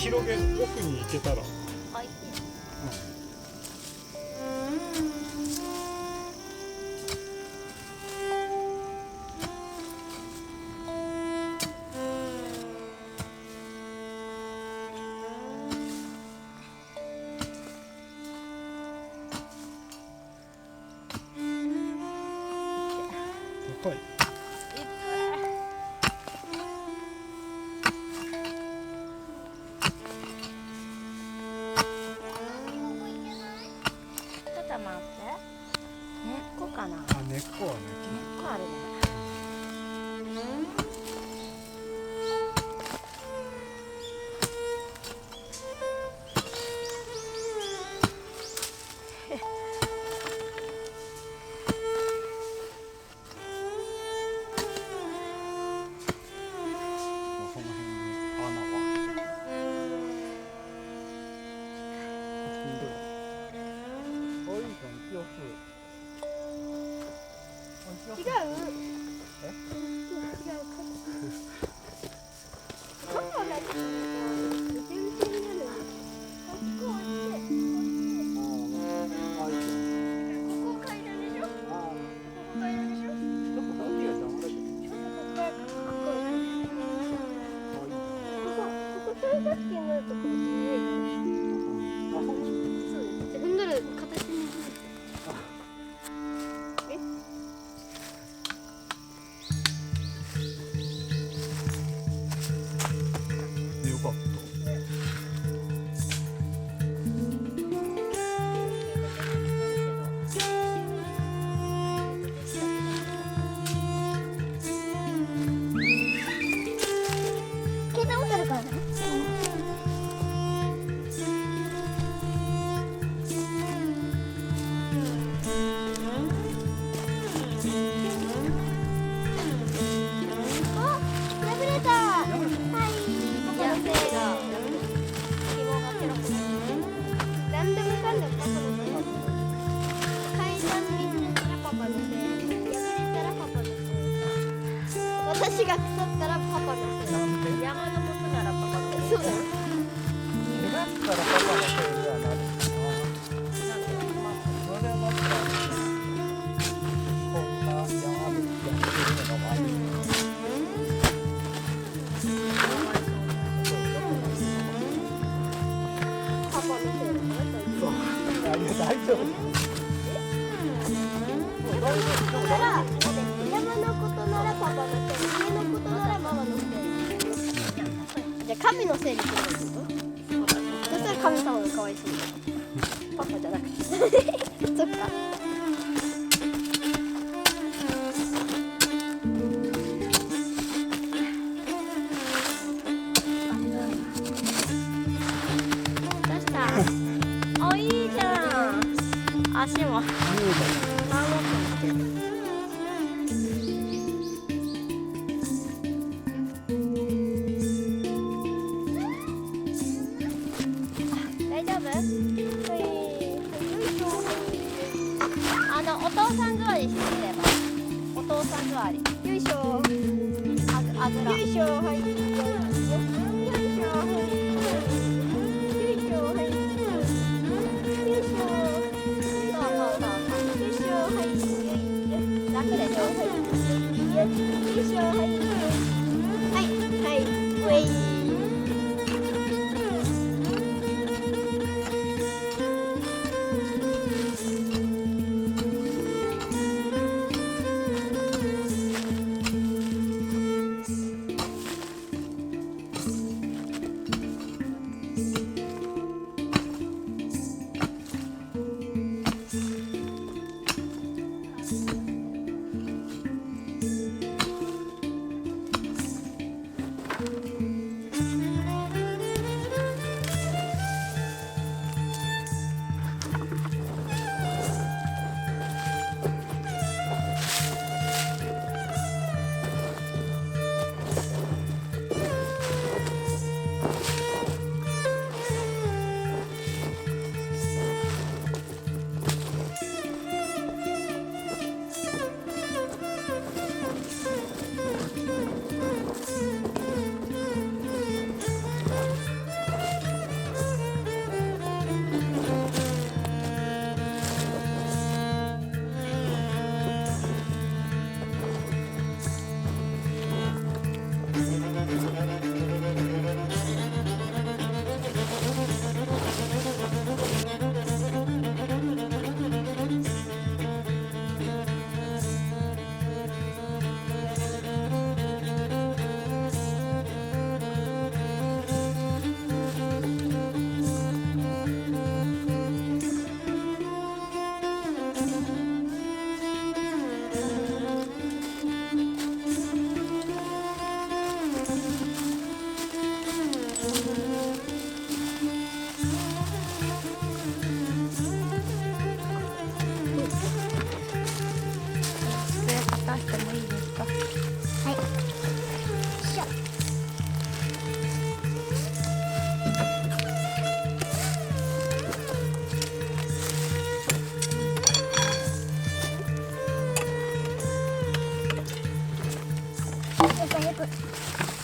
広げ奥に行けたら。はい。高い。かな。あ、根っこはね。根っこあるね。その辺に穴は。おいしい。違う。え？違う。パパが順調になるね。ここを押して、ここ階段でしょ。ここ階段でしょ。ここかっこいい。ここ三角形になるところ見える。そうです。踏んだら形になる。よかった。聞いたことあるからね。私が腐ったらパパのせい。山のことならパパのせい。そうだ。だったらパパのせいにはなるかな。それだったらこんな山道やってるのが悪い。パパのせいだからそう。いや大丈夫。山のことならパパのせい、家のことならママのせい。じゃあ神のせいにするってこと？そしたら神様がかわいそうだ。パパじゃなくて。そっか。どうした？あ、いいじゃん。足も。大丈夫？お父さん座りしてみれば。お父さん座り。よいしょ。あぐら。よいしょ。はい。よいしょ。はい。よいしょ。はい。よいしょ。そうそうそうそう。よいしょ。はい。楽でしょ。よいしょ。はい。はい。はい。ウェイ。最悪。